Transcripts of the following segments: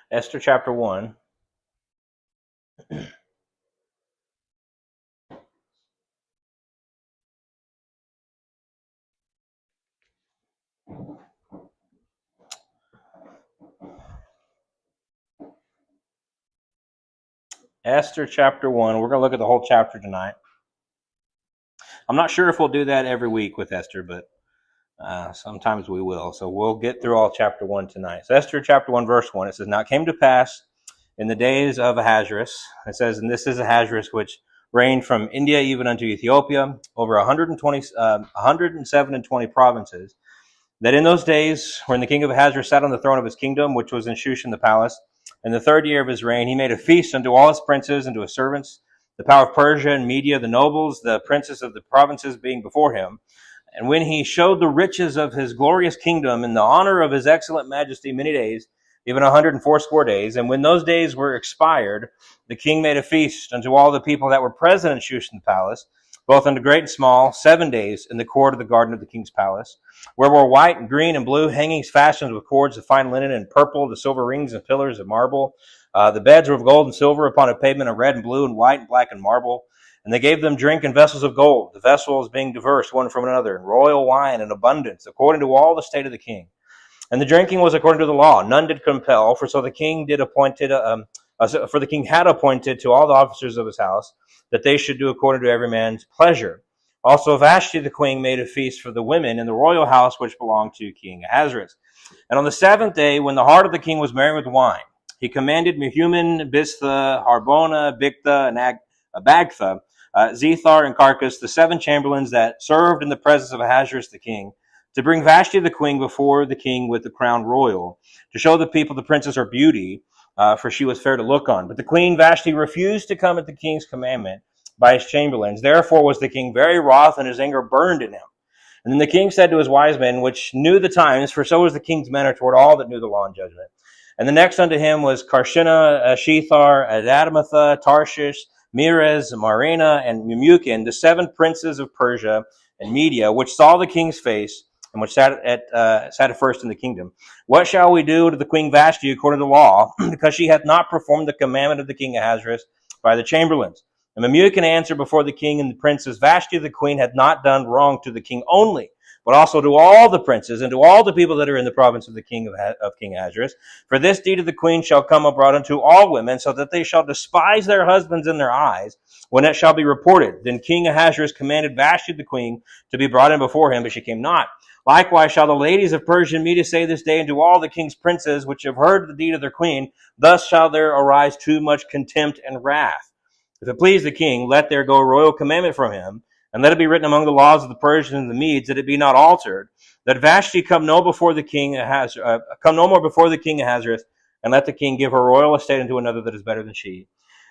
Esther chapter 1. Esther chapter 1. We're going to look at the whole chapter tonight. I'm not sure if we'll do that every week with Esther, but sometimes we will. So we'll get through all chapter 1 tonight. So Esther chapter 1, verse 1, it says, Now it came to pass in the days of Ahasuerus, it says, and this is Ahasuerus, which reigned from India even unto Ethiopia, over 107 and 20 provinces, that in those days, when the king of Ahasuerus sat on the throne of his kingdom, which was in Shushan the palace, in the 3rd year of his reign, he made a feast unto all his princes and to his servants, the power of Persia and Media, the nobles, the princes of the provinces being before him. And when he showed the riches of his glorious kingdom in the honor of his excellent majesty many days, even 180 days, and when those days were expired, the king made a feast unto all the people that were present in Shushan the palace, both unto great and small, 7 days in the court of the garden of the king's palace, where were white and green and blue hangings fastened with cords of fine linen and purple, the silver rings and pillars of marble. The beds were of gold and silver upon a pavement of red and blue and white and black and marble. And they gave them drink in vessels of gold, the vessels being diverse one from another, and royal wine in abundance, according to all the state of the king. And the drinking was according to the law; none did compel, for so the king had appointed to all the officers of his house that they should do according to every man's pleasure. Also Vashti the queen made a feast for the women in the royal house which belonged to King Ahasuerus. And on the 7th day, when the heart of the king was merry with wine, he commanded Mehuman, Biztha, Harbona, Bigtha, and Abagtha, Zethar, and Carcas, the 7 chamberlains that served in the presence of Ahasuerus the king, to bring Vashti the queen before the king with the crown royal, to show the people the princess her beauty, for she was fair to look on. But the queen Vashti refused to come at the king's commandment by his chamberlains. Therefore was the king very wroth, and his anger burned in him. And then the king said to his wise men, which knew the times, for so was the king's manner toward all that knew the law and judgment. And the next unto him was Karshina, Shethar, Adamatha, Tarshish, Meres, Marina, and Memucan, the 7 princes of Persia and Media, which saw the king's face, and which sat at first in the kingdom. What shall we do to the queen Vashti according to the law, because she hath not performed the commandment of the king Ahasuerus by the chamberlains? And Memucan answered before the king and the princes, Vashti the queen hath not done wrong to the king only, but also to all the princes and to all the people that are in the province of the king of King Ahasuerus. For this deed of the queen shall come abroad unto all women, so that they shall despise their husbands in their eyes, when it shall be reported. Then King Ahasuerus commanded Vashti the queen to be brought in before him, but she came not. Likewise shall the ladies of Persia and Media say this day unto all the king's princes, which have heard the deed of their queen, thus shall there arise too much contempt and wrath. If it please the king, let there go a royal commandment from him, and let it be written among the laws of the Persians and the Medes, that it be not altered, that Vashti come no more before the king Ahasuerus, and let the king give her royal estate unto another that is better than she.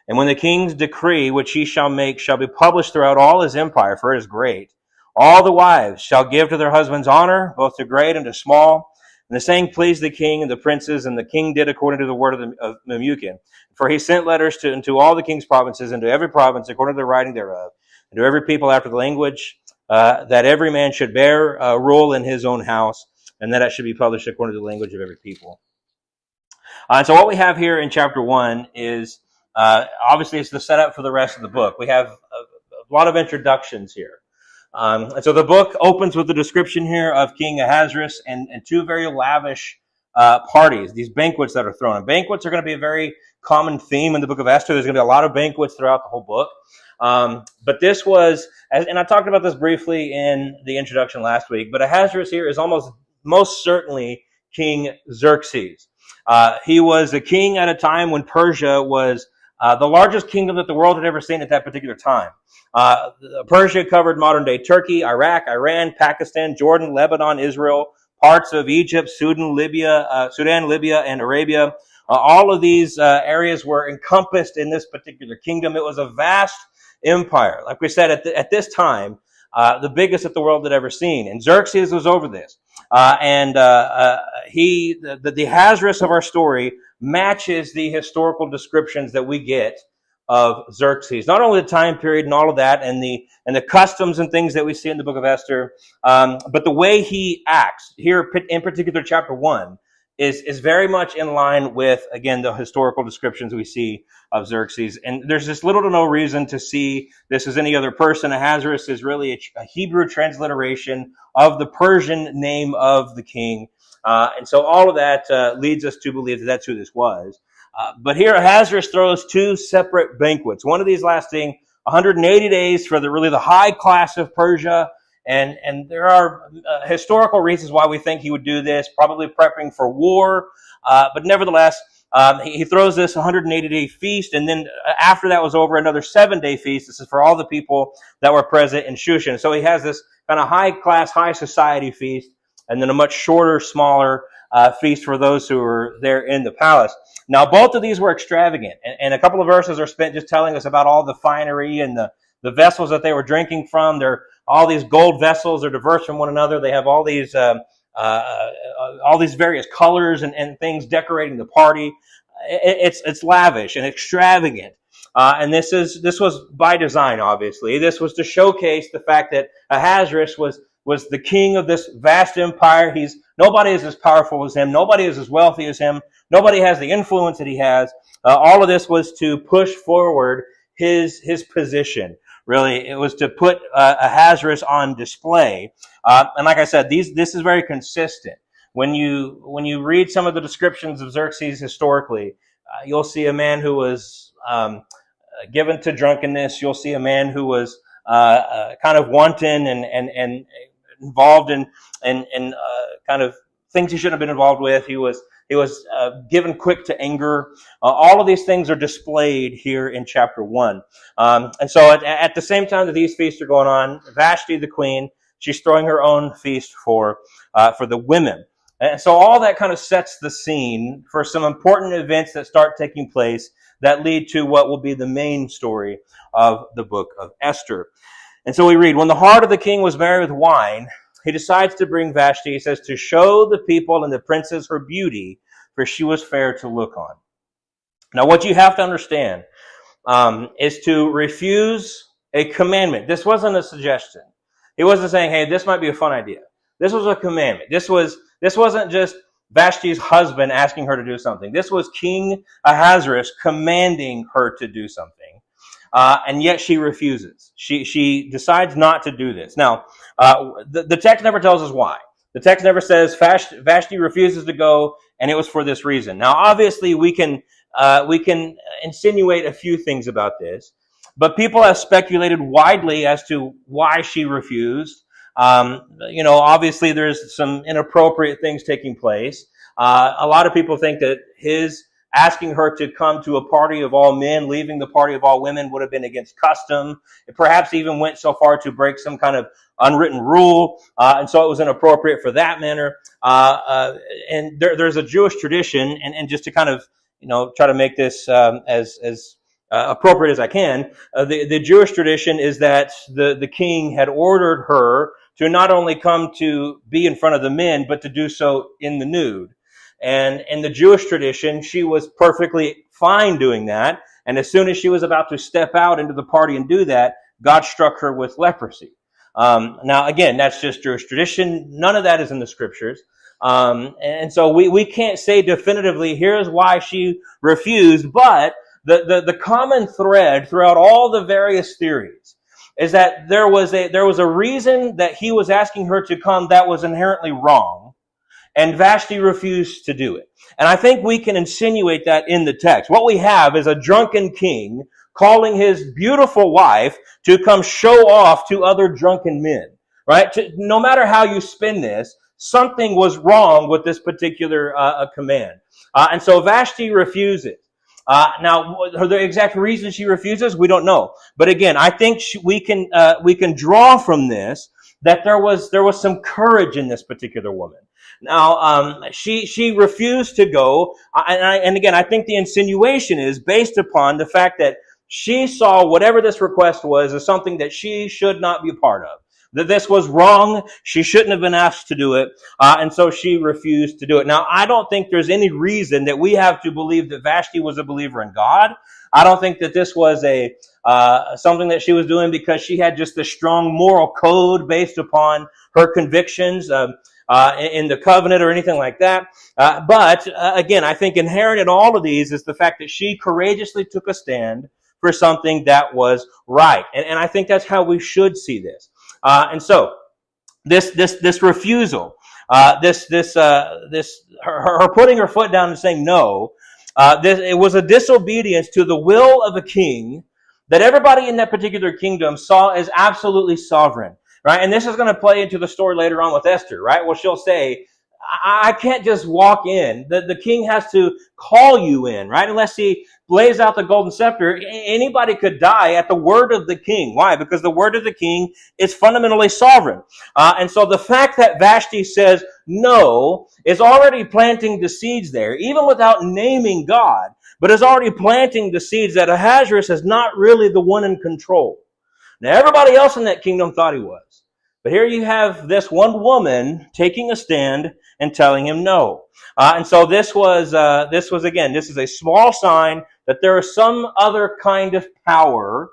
And when the king's decree which he shall make shall be published throughout all his empire, for it is great, all the wives shall give to their husbands honor, both to great and to small. And the saying pleased the king and the princes, and the king did according to the word of Memucan. For he sent letters unto all the king's provinces, and to every province according to the writing thereof, and to every people after the language, that every man should bear rule in his own house, and that it should be published according to the language of every people. And so what we have here in chapter 1 is, obviously it's the setup for the rest of the book. We have a lot of introductions here. And so the book opens with the description here of King Ahasuerus and 2 very lavish parties, these banquets that are thrown. And banquets are going to be a very common theme in the book of Esther. There's going to be a lot of banquets throughout the whole book. But this was, and I talked about this briefly in the introduction last week, but Ahasuerus here is most certainly King Xerxes. He was a king at a time when Persia was the largest kingdom that the world had ever seen at that particular time. Persia covered modern-day Turkey, Iraq, Iran, Pakistan, Jordan, Lebanon, Israel, parts of Egypt, Sudan, Libya, and Arabia. All of these areas were encompassed in this particular kingdom. It was a vast empire. Like we said, at this time, the biggest that the world had ever seen. And Xerxes was over this. The Ahasuerus of our story matches the historical descriptions that we get of Xerxes. Not only the time period and all of that, and the customs and things that we see in the book of Esther, but the way he acts. Here, in particular, chapter 1 is very much in line with, again, the historical descriptions we see of Xerxes. And there's just little to no reason to see this as any other person. Ahasuerus is really a Hebrew transliteration of the Persian name of the king. And so all of that leads us to believe that that's who this was. But here Ahasuerus throws two separate banquets, one of these lasting 180 days for the high class of Persia. And there are historical reasons why we think he would do this, probably prepping for war. But nevertheless, he throws this 180-day feast, and then after that was over, another 7-day feast. This is for all the people that were present in Shushan. So he has this kind of high-class, high-society feast, and then a much shorter, smaller feast for those who were there in the palace. Now, both of these were extravagant, and a couple of verses are spent just telling us about all the finery and the vessels that they were drinking from. All these gold vessels are diverse from one another. They have all these various colors and things decorating the party. It's lavish and extravagant. And this was by design, obviously. This was to showcase the fact that Ahasuerus was the king of this vast empire. Nobody is as powerful as him. Nobody is as wealthy as him. Nobody has the influence that he has. All of this was to push forward his position. Really, it was to put Ahasuerus on display. And like I said, this is very consistent. When you read some of the descriptions of Xerxes historically, you'll see a man who was given to drunkenness. You'll see a man who was kind of wanton and involved in kind of things he shouldn't have been involved with. He was given quick to anger. All of these things are displayed here in chapter 1. And so at the same time that these feasts are going on, Vashti, the queen, she's throwing her own feast for the women. And so all that kind of sets the scene for some important events that start taking place that lead to what will be the main story of the book of Esther. And so we read, when the heart of the king was merry with wine, he decides to bring Vashti, he says, to show the people and the princes her beauty, for she was fair to look on. Now, what you have to understand is to refuse a commandment. This wasn't a suggestion. He wasn't saying, hey, this might be a fun idea. This was a commandment. This wasn't just Vashti's husband asking her to do something. This was King Ahasuerus commanding her to do something. And yet she refuses. She decides not to do this. Now, the text never tells us why. The text never says Vashti refuses to go, and it was for this reason. Now, obviously, we can insinuate a few things about this, but people have speculated widely as to why she refused. Obviously, there's some inappropriate things taking place. A lot of people think that his asking her to come to a party of all men, leaving the party of all women, would have been against custom. It perhaps even went so far to break some kind of unwritten rule, and so it was inappropriate for that manner. And there's a Jewish tradition, and just to kind of try to make this as appropriate as I can, the Jewish tradition is that the king had ordered her to not only come to be in front of the men, but to do so in the nude. And in the Jewish tradition, she was perfectly fine doing that. And as soon as she was about to step out into the party and do that, God struck her with leprosy. Now, again, that's just Jewish tradition. None of that is in the scriptures. And so we can't say definitively, here's why she refused. But the common thread throughout all the various theories is that there was a reason that he was asking her to come that was inherently wrong. And Vashti refused to do it. And I think we can insinuate that in the text. What we have is a drunken king calling his beautiful wife to come show off to other drunken men, right? No matter how you spin this, something was wrong with this particular command. And so Vashti refuses. Now, the exact reason she refuses, we don't know. But again, I think we can draw from this that there was some courage in this particular woman. Now, she refused to go, and again, I think the insinuation is based upon the fact that she saw whatever this request was as something that she should not be a part of. That this was wrong, she shouldn't have been asked to do it, and so she refused to do it. Now, I don't think there's any reason that we have to believe that Vashti was a believer in God. I don't think that this was something that she was doing because she had just a strong moral code based upon her convictions. in the covenant or anything like that. But again, I think inherent in all of these is the fact that she courageously took a stand for something that was right. And I think that's how we should see this. And so this refusal, her putting her foot down and saying no, it was a disobedience to the will of a king that everybody in that particular kingdom saw as absolutely sovereign, right? And this is going to play into the story later on with Esther, right? Well, she'll say, I can't just walk in. The king has to call you in, right? Unless he lays out the golden scepter, anybody could die at the word of the king. Why? Because the word of the king is fundamentally sovereign. And so the fact that Vashti says no is already planting the seeds there, even without naming God, but is already planting the seeds that Ahasuerus is not really the one in control. Now, everybody else in that kingdom thought he was. But here you have this one woman taking a stand and telling him no. And so this is a small sign that there is some other kind of power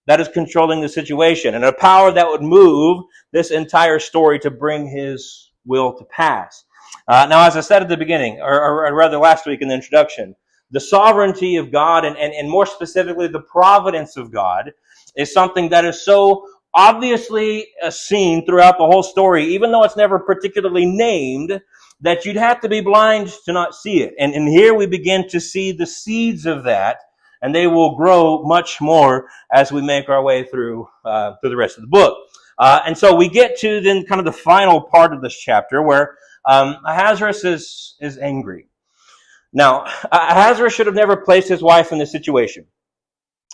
that is controlling the situation, and a power that would move this entire story to bring his will to pass. Now, as I said at the beginning, or rather last week in the introduction, the sovereignty of God and more specifically the providence of God is something that is so obviously seen throughout the whole story, even though it's never particularly named, that you'd have to be blind to not see it. And here we begin to see the seeds of that, and they will grow much more as we make our way through the rest of the book. And so we get to then kind of the final part of this chapter where Ahasuerus is angry. Now, Ahasuerus should have never placed his wife in this situation.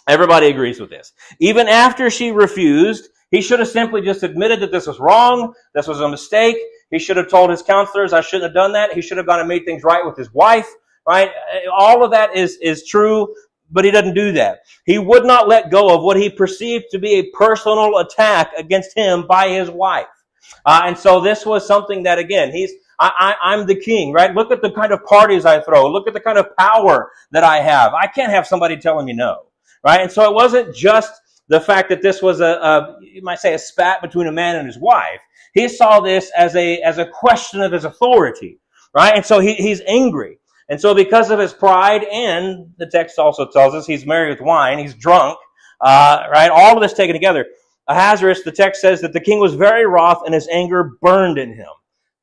Everybody agrees with this. Even after she refused, he should have simply just admitted that this was wrong, this was a mistake. He should have told his counselors, I shouldn't have done that. He should have gone and made things right with his wife, right? All of that is true, but he doesn't do that. He would not let go of what he perceived to be a personal attack against him by his wife. And so this was something that, again, I'm the king, right? Look at the kind of parties I throw. Look at the kind of power that I have. I can't have somebody telling me no. Right? And so it wasn't just the fact that this was you might say a spat between a man and his wife. He saw this as a question of his authority, right? And so he's angry. And so because of his pride, and the text also tells us he's married with wine, he's drunk, right? All of this taken together. Ahasuerus, the text says that the king was very wroth and his anger burned in him.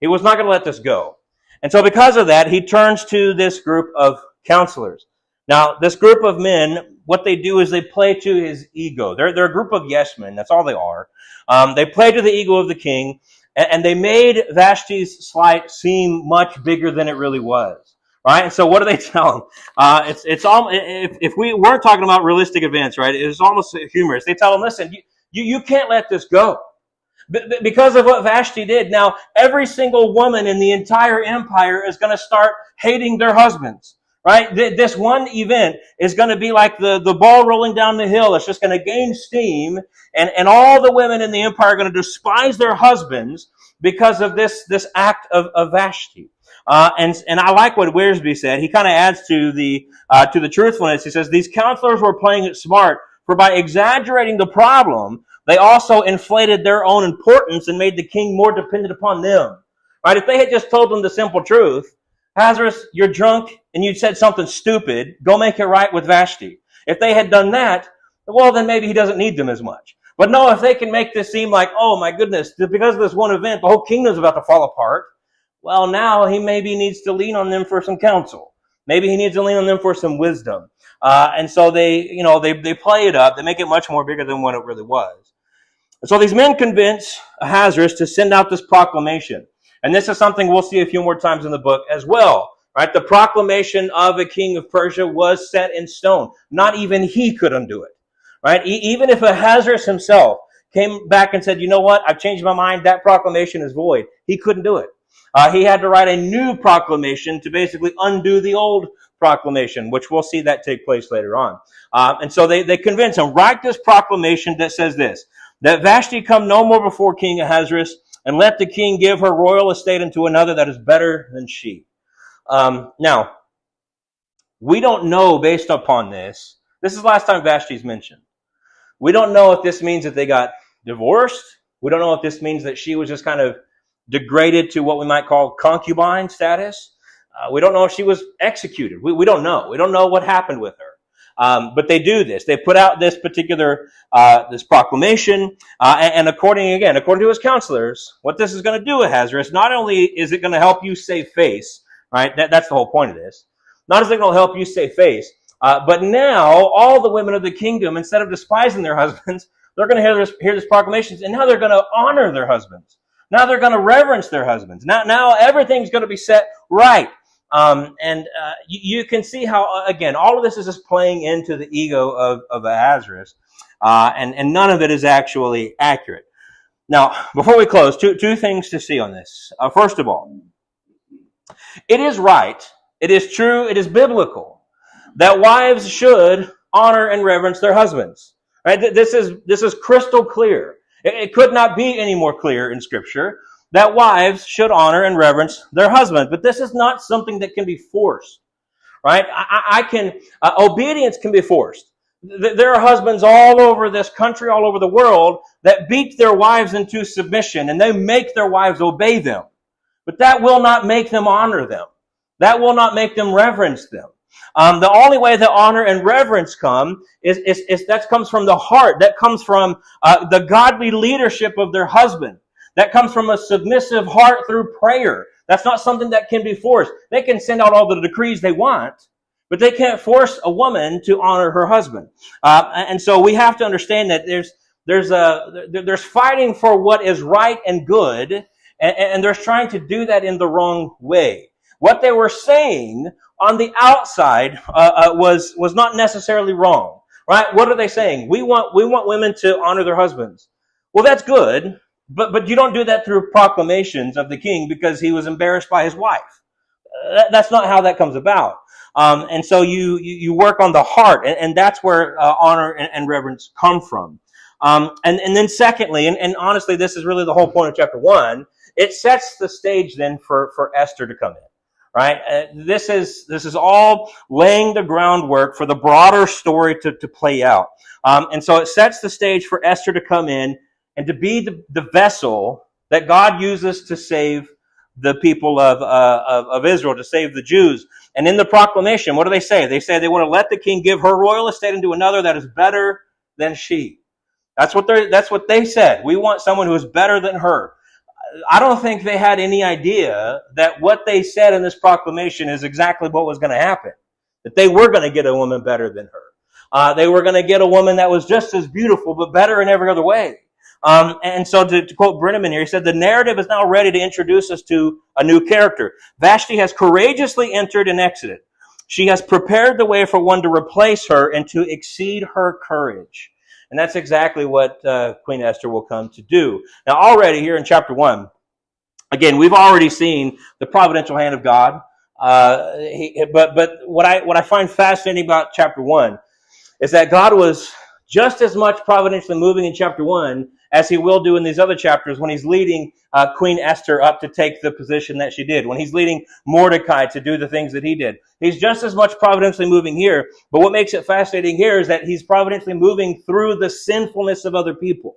He was not going to let this go. And so because of that, he turns to this group of counselors. Now, this group of men, what they do is they play to his ego. They're a group of yes men. That's all they are. They play to the ego of the king, and they made Vashti's slight seem much bigger than it really was. Right? And so what do they tell him? If we weren't talking about realistic events, right, it's almost humorous. They tell him, listen, you can't let this go. Because of what Vashti did. Now, every single woman in the entire empire is going to start hating their husbands. Right? This one event is going to be like the ball rolling down the hill. It's just going to gain steam, and all the women in the empire are going to despise their husbands because of this act of Vashti. And I like what Wiersbe said. He kind of adds to the truthfulness. He says, these counselors were playing it smart, for by exaggerating the problem, they also inflated their own importance and made the king more dependent upon them. Right? If they had just told them the simple truth, Ahasuerus, you're drunk and you said something stupid, go make it right with Vashti. If they had done that, well, then maybe he doesn't need them as much. But no, if they can make this seem like, oh my goodness, because of this one event, the whole kingdom's about to fall apart, well, now he maybe needs to lean on them for some counsel. Maybe he needs to lean on them for some wisdom. And so they play it up. They make it much more bigger than what it really was. And so these men convince Ahasuerus to send out this proclamation. And this is something we'll see a few more times in the book as well. Right? The proclamation of a king of Persia was set in stone. Not even he could undo it. Right? Even if Ahasuerus himself came back and said, you know what, I've changed my mind, that proclamation is void. He couldn't do it. He had to write a new proclamation to basically undo the old proclamation, which we'll see that take place later on. And so they convince him, write this proclamation that says this, that Vashti come no more before King Ahasuerus, and let the king give her royal estate unto another that is better than she. Now, we don't know based upon this. This is the last time Vashti's mentioned. We don't know if this means that they got divorced. We don't know if this means that she was just kind of degraded to what we might call concubine status. We don't know if she was executed. We don't know. We don't know what happened with her. But they do this. They put out this particular this proclamation, and according to his counselors, what this is going to do, Ahasuerus, not only is it going to help you save face, right? That's the whole point of this. Not only is it going to help you save face, but now all the women of the kingdom, instead of despising their husbands, they're going to hear this proclamation, and now they're going to honor their husbands. Now they're going to reverence their husbands. Now everything's going to be set right. You can see how, again, all of this is just playing into the ego of Ahasuerus, and none of it is actually accurate. Now, before we close, two things to see on this. First of all, it is right, it is true, it is biblical that wives should honor and reverence their husbands. Right? This is crystal clear. It could not be any more clear in Scripture that wives should honor and reverence their husband. But this is not something that can be forced, right? Obedience can be forced. There are husbands all over this country, all over the world, that beat their wives into submission, and they make their wives obey them. But that will not make them honor them. That will not make them reverence them. The only way that honor and reverence come is that comes from the heart. That comes from the godly leadership of their husband. That comes from a submissive heart through prayer. That's not something that can be forced. They can send out all the decrees they want, but they can't force a woman to honor her husband. And so we have to understand that there's fighting for what is right and good, and there's trying to do that in the wrong way. What they were saying on the outside was not necessarily wrong, right? What are they saying? We want women to honor their husbands. Well, that's good. But you don't do that through proclamations of the king because he was embarrassed by his wife. That's not how that comes about. And so you work on the heart, and that's where honor and reverence come from. And then secondly, and honestly, this is really the whole point of chapter 1, it sets the stage then for Esther to come in. Right? This is all laying the groundwork for the broader story to play out. And so it sets the stage for Esther to come in and to be the vessel that God uses to save the people of Israel, to save the Jews. And in the proclamation, what do they say? They say they want to let the king give her royal estate into another that is better than she. That's what they said. We want someone who is better than her. I don't think they had any idea that what they said in this proclamation is exactly what was going to happen. That they were going to get a woman better than her. They were going to get a woman that was just as beautiful, but better in every other way. And so to quote Brenneman here, he said, the narrative is now ready to introduce us to a new character. Vashti has courageously entered and exited. She has prepared the way for one to replace her and to exceed her courage. And that's exactly what Queen Esther will come to do. Now, already here in chapter 1, again, we've already seen the providential hand of God. But what I find fascinating about chapter 1 is that God was just as much providentially moving in chapter 1 as he will do in these other chapters when he's leading Queen Esther up to take the position that she did, when he's leading Mordecai to do the things that he did. He's just as much providentially moving here, but what makes it fascinating here is that he's providentially moving through the sinfulness of other people.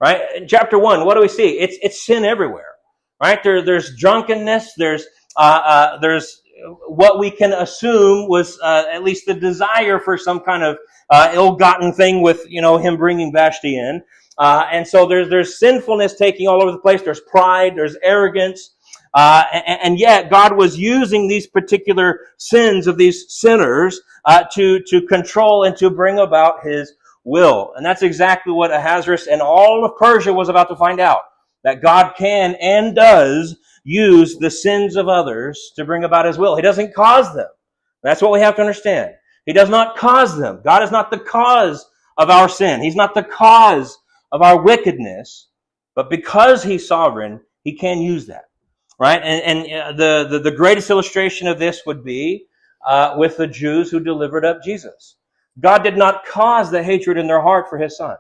Right? In chapter 1, what do we see? It's sin everywhere. Right? There's drunkenness, there's what we can assume was at least the desire for some kind of ill-gotten thing with him bringing Vashti in. And so there's sinfulness taking all over the place. There's pride. There's arrogance. And yet God was using these particular sins of these sinners to control and to bring about his will. And that's exactly what Ahasuerus and all of Persia was about to find out. That God can and does use the sins of others to bring about his will. He doesn't cause them. That's what we have to understand. He does not cause them. God is not the cause of our sin. He's not the cause of our wickedness, but because he's sovereign, he can use that, right? And the greatest illustration of this would be with the Jews who delivered up Jesus. God did not cause the hatred in their heart for his son,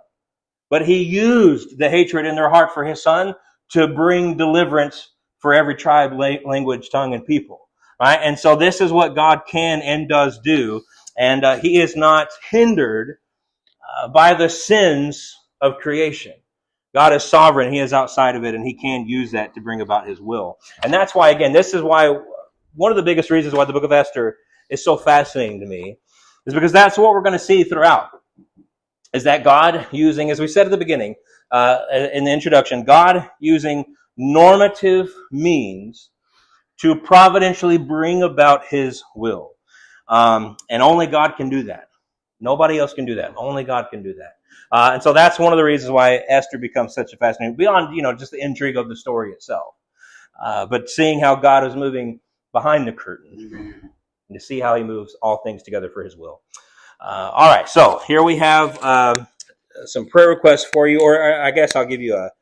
but he used the hatred in their heart for his son to bring deliverance for every tribe, language, tongue, and people, right? And so this is what God can and does do, and he is not hindered by the sins of creation. God is sovereign. He is outside of it, and he can use that to bring about his will. And that's why, again, this is why one of the biggest reasons why the book of Esther is so fascinating to me is because that's what we're going to see throughout. Is that God using, as we said at the beginning, in the introduction, God using normative means to providentially bring about his will. And only God can do that. Nobody else can do that. Only God can do that. And so that's one of the reasons why Esther becomes such a fascinating, beyond, just the intrigue of the story itself. But seeing how God is moving behind the curtain and to see how he moves all things together for his will. All right, so here we have some prayer requests for you, or I guess I'll give you